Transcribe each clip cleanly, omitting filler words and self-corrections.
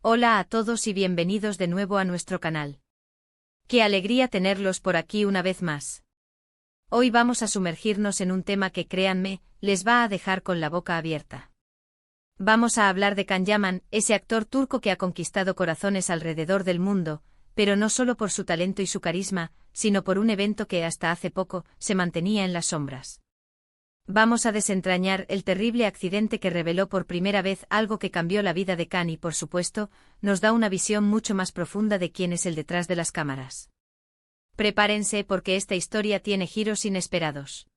Hola a todos y bienvenidos de nuevo a nuestro canal. Qué alegría tenerlos por aquí una vez más. Hoy vamos a sumergirnos en un tema que, créanme, les va a dejar con la boca abierta. Vamos a hablar de Can Yaman, ese actor turco que ha conquistado corazones alrededor del mundo, pero no solo por su talento y su carisma, sino por un evento que hasta hace poco se mantenía en las sombras. Vamos a desentrañar el terrible accidente que reveló por primera vez algo que cambió la vida de Can y, por supuesto, nos da una visión mucho más profunda de quién es el detrás de las cámaras. Prepárense porque esta historia tiene giros inesperados.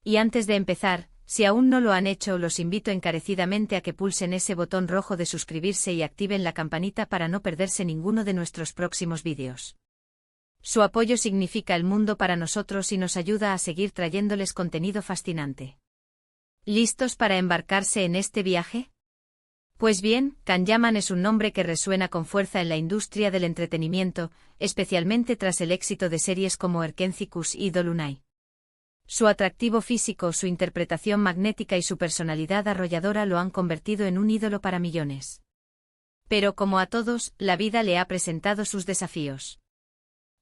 Y antes de empezar, si aún no lo han hecho, los invito encarecidamente a que pulsen ese botón rojo de suscribirse y activen la campanita para no perderse ninguno de nuestros próximos vídeos. Su apoyo significa el mundo para nosotros y nos ayuda a seguir trayéndoles contenido fascinante. ¿Listos para embarcarse en este viaje? Pues bien, Can Yaman es un nombre que resuena con fuerza en la industria del entretenimiento, especialmente tras el éxito de series como Erkencikus y Dolunay. Su atractivo físico, su interpretación magnética y su personalidad arrolladora lo han convertido en un ídolo para millones. Pero como a todos, la vida le ha presentado sus desafíos.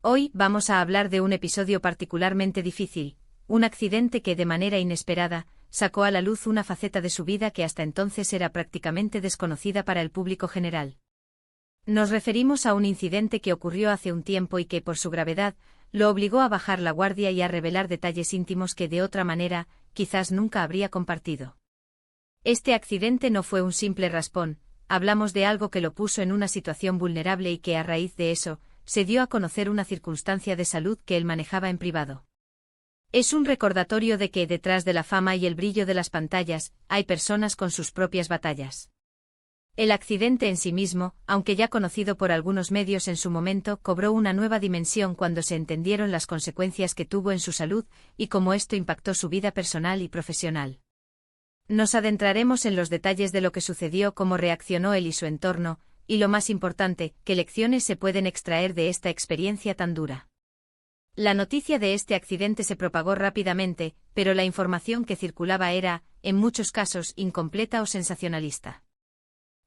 Hoy vamos a hablar de un episodio particularmente difícil, un accidente que de manera inesperada sacó a la luz una faceta de su vida que hasta entonces era prácticamente desconocida para el público general. Nos referimos a un incidente que ocurrió hace un tiempo y que, por su gravedad, lo obligó a bajar la guardia y a revelar detalles íntimos que de otra manera, quizás nunca habría compartido. Este accidente no fue un simple raspón, hablamos de algo que lo puso en una situación vulnerable y que a raíz de eso, se dio a conocer una circunstancia de salud que él manejaba en privado. Es un recordatorio de que detrás de la fama y el brillo de las pantallas, hay personas con sus propias batallas. El accidente en sí mismo, aunque ya conocido por algunos medios en su momento, cobró una nueva dimensión cuando se entendieron las consecuencias que tuvo en su salud y cómo esto impactó su vida personal y profesional. Nos adentraremos en los detalles de lo que sucedió, cómo reaccionó él y su entorno, y lo más importante, qué lecciones se pueden extraer de esta experiencia tan dura. La noticia de este accidente se propagó rápidamente, pero la información que circulaba era, en muchos casos, incompleta o sensacionalista.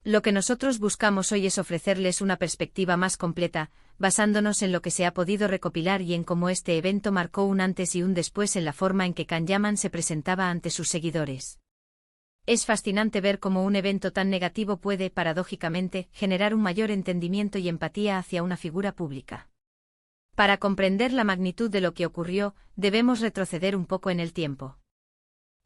Lo que nosotros buscamos hoy es ofrecerles una perspectiva más completa, basándonos en lo que se ha podido recopilar y en cómo este evento marcó un antes y un después en la forma en que Can Yaman se presentaba ante sus seguidores. Es fascinante ver cómo un evento tan negativo puede, paradójicamente, generar un mayor entendimiento y empatía hacia una figura pública. Para comprender la magnitud de lo que ocurrió, debemos retroceder un poco en el tiempo.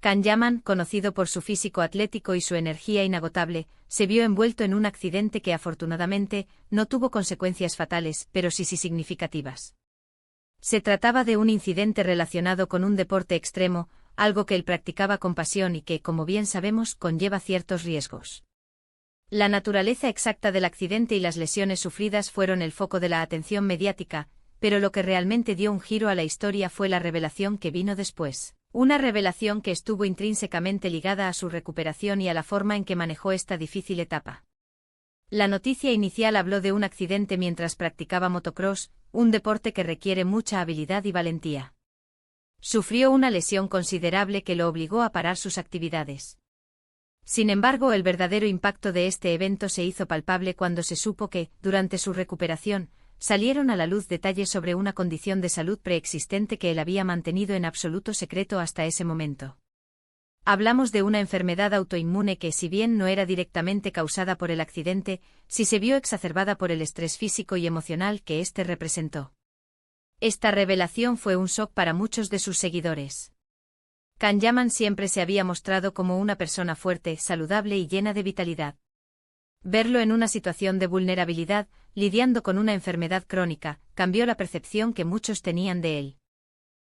Can Yaman, conocido por su físico atlético y su energía inagotable, se vio envuelto en un accidente que afortunadamente no tuvo consecuencias fatales, pero sí significativas. Se trataba de un incidente relacionado con un deporte extremo, algo que él practicaba con pasión y que, como bien sabemos, conlleva ciertos riesgos. La naturaleza exacta del accidente y las lesiones sufridas fueron el foco de la atención mediática, pero lo que realmente dio un giro a la historia fue la revelación que vino después. Una revelación que estuvo intrínsecamente ligada a su recuperación y a la forma en que manejó esta difícil etapa. La noticia inicial habló de un accidente mientras practicaba motocross, un deporte que requiere mucha habilidad y valentía. Sufrió una lesión considerable que lo obligó a parar sus actividades. Sin embargo, el verdadero impacto de este evento se hizo palpable cuando se supo que, durante su recuperación, salieron a la luz detalles sobre una condición de salud preexistente que él había mantenido en absoluto secreto hasta ese momento. Hablamos de una enfermedad autoinmune que, si bien no era directamente causada por el accidente, sí se vio exacerbada por el estrés físico y emocional que éste representó. Esta revelación fue un shock para muchos de sus seguidores. Can Yaman siempre se había mostrado como una persona fuerte, saludable y llena de vitalidad. Verlo en una situación de vulnerabilidad, lidiando con una enfermedad crónica, cambió la percepción que muchos tenían de él.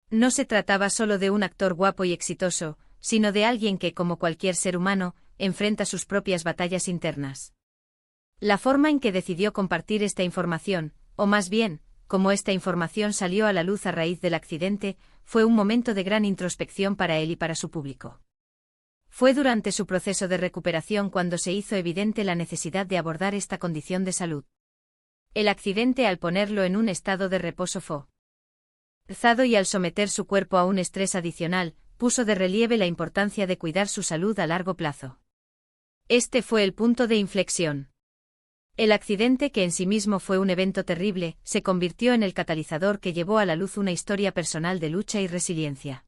No se trataba solo de un actor guapo y exitoso, sino de alguien que, como cualquier ser humano, enfrenta sus propias batallas internas. La forma en que decidió compartir esta información, o más bien, como esta información salió a la luz a raíz del accidente, fue un momento de gran introspección para él y para su público. Fue durante su proceso de recuperación cuando se hizo evidente la necesidad de abordar esta condición de salud. El accidente, al ponerlo en un estado de reposo forzado y al someter su cuerpo a un estrés adicional, puso de relieve la importancia de cuidar su salud a largo plazo. Este fue el punto de inflexión. El accidente, que en sí mismo fue un evento terrible, se convirtió en el catalizador que llevó a la luz una historia personal de lucha y resiliencia.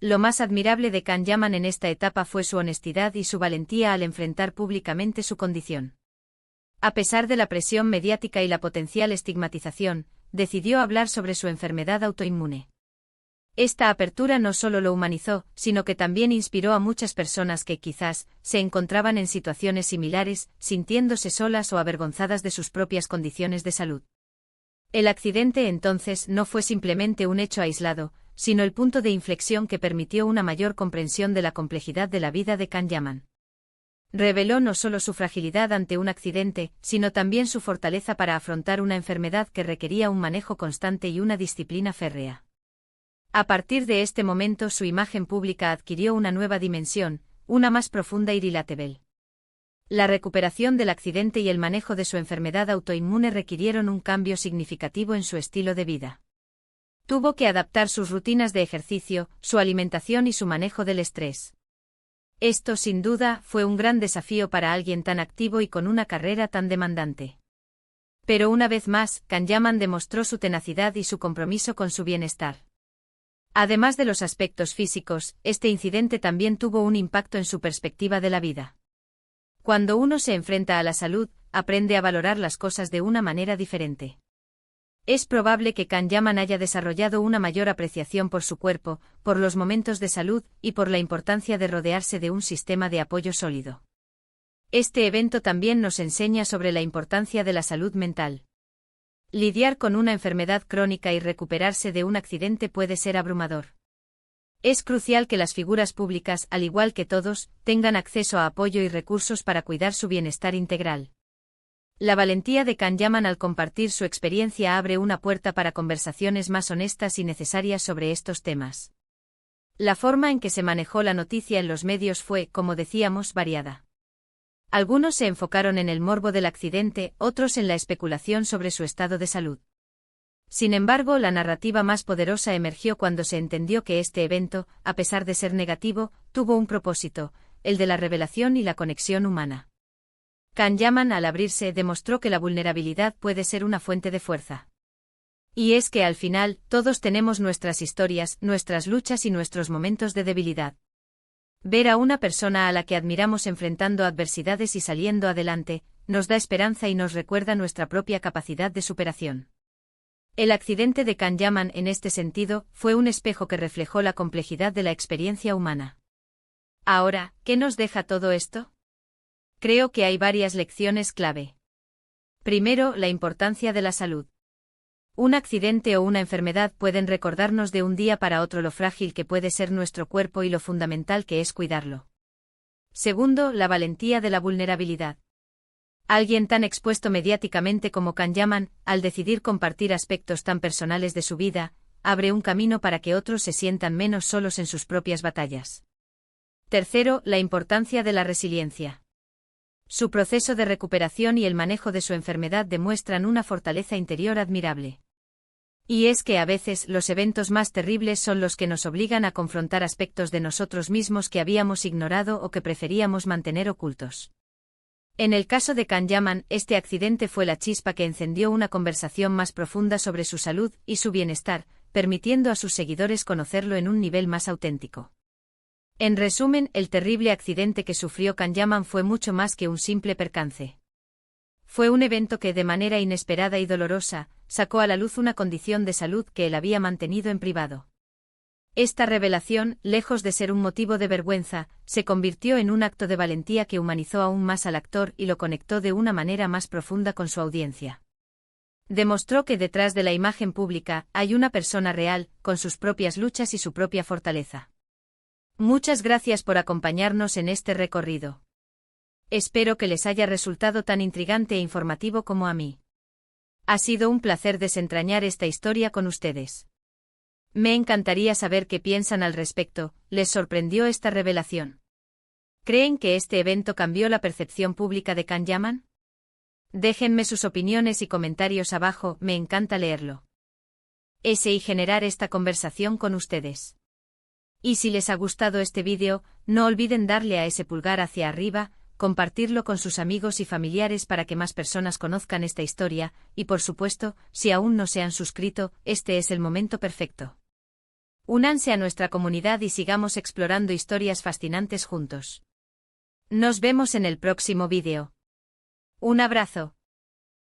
Lo más admirable de Can Yaman en esta etapa fue su honestidad y su valentía al enfrentar públicamente su condición. A pesar de la presión mediática y la potencial estigmatización, decidió hablar sobre su enfermedad autoinmune. Esta apertura no solo lo humanizó, sino que también inspiró a muchas personas que quizás se encontraban en situaciones similares, sintiéndose solas o avergonzadas de sus propias condiciones de salud. El accidente entonces no fue simplemente un hecho aislado, sino el punto de inflexión que permitió una mayor comprensión de la complejidad de la vida de Can Yaman. Reveló no solo su fragilidad ante un accidente, sino también su fortaleza para afrontar una enfermedad que requería un manejo constante y una disciplina férrea. A partir de este momento su imagen pública adquirió una nueva dimensión, una más profunda y relatable. La recuperación del accidente y el manejo de su enfermedad autoinmune requirieron un cambio significativo en su estilo de vida. Tuvo que adaptar sus rutinas de ejercicio, su alimentación y su manejo del estrés. Esto, sin duda, fue un gran desafío para alguien tan activo y con una carrera tan demandante. Pero una vez más, Can Yaman demostró su tenacidad y su compromiso con su bienestar. Además de los aspectos físicos, este incidente también tuvo un impacto en su perspectiva de la vida. Cuando uno se enfrenta a la salud, aprende a valorar las cosas de una manera diferente. Es probable que Can Yaman haya desarrollado una mayor apreciación por su cuerpo, por los momentos de salud y por la importancia de rodearse de un sistema de apoyo sólido. Este evento también nos enseña sobre la importancia de la salud mental. Lidiar con una enfermedad crónica y recuperarse de un accidente puede ser abrumador. Es crucial que las figuras públicas, al igual que todos, tengan acceso a apoyo y recursos para cuidar su bienestar integral. La valentía de Can Yaman al compartir su experiencia abre una puerta para conversaciones más honestas y necesarias sobre estos temas. La forma en que se manejó la noticia en los medios fue, como decíamos, variada. Algunos se enfocaron en el morbo del accidente, otros en la especulación sobre su estado de salud. Sin embargo, la narrativa más poderosa emergió cuando se entendió que este evento, a pesar de ser negativo, tuvo un propósito, el de la revelación y la conexión humana. Can Yaman, al abrirse, demostró que la vulnerabilidad puede ser una fuente de fuerza. Y es que al final, todos tenemos nuestras historias, nuestras luchas y nuestros momentos de debilidad. Ver a una persona a la que admiramos enfrentando adversidades y saliendo adelante, nos da esperanza y nos recuerda nuestra propia capacidad de superación. El accidente de Can Yaman, en este sentido, fue un espejo que reflejó la complejidad de la experiencia humana. Ahora, ¿qué nos deja todo esto? Creo que hay varias lecciones clave. Primero, la importancia de la salud. Un accidente o una enfermedad pueden recordarnos de un día para otro lo frágil que puede ser nuestro cuerpo y lo fundamental que es cuidarlo. Segundo, la valentía de la vulnerabilidad. Alguien tan expuesto mediáticamente como Can Yaman, al decidir compartir aspectos tan personales de su vida, abre un camino para que otros se sientan menos solos en sus propias batallas. Tercero, la importancia de la resiliencia. Su proceso de recuperación y el manejo de su enfermedad demuestran una fortaleza interior admirable. Y es que a veces los eventos más terribles son los que nos obligan a confrontar aspectos de nosotros mismos que habíamos ignorado o que preferíamos mantener ocultos. En el caso de Can Yaman, este accidente fue la chispa que encendió una conversación más profunda sobre su salud y su bienestar, permitiendo a sus seguidores conocerlo en un nivel más auténtico. En resumen, el terrible accidente que sufrió Can Yaman fue mucho más que un simple percance. Fue un evento que, de manera inesperada y dolorosa, sacó a la luz una condición de salud que él había mantenido en privado. Esta revelación, lejos de ser un motivo de vergüenza, se convirtió en un acto de valentía que humanizó aún más al actor y lo conectó de una manera más profunda con su audiencia. Demostró que detrás de la imagen pública hay una persona real, con sus propias luchas y su propia fortaleza. Muchas gracias por acompañarnos en este recorrido. Espero que les haya resultado tan intrigante e informativo como a mí. Ha sido un placer desentrañar esta historia con ustedes. Me encantaría saber qué piensan al respecto. ¿Les sorprendió esta revelación? ¿Creen que este evento cambió la percepción pública de Can Yaman? Déjenme sus opiniones y comentarios abajo, me encanta leerlo. Y generar esta conversación con ustedes. Y si les ha gustado este vídeo, no olviden darle a ese pulgar hacia arriba, compartirlo con sus amigos y familiares para que más personas conozcan esta historia, y por supuesto, si aún no se han suscrito, este es el momento perfecto. Únanse a nuestra comunidad y sigamos explorando historias fascinantes juntos. Nos vemos en el próximo vídeo. Un abrazo.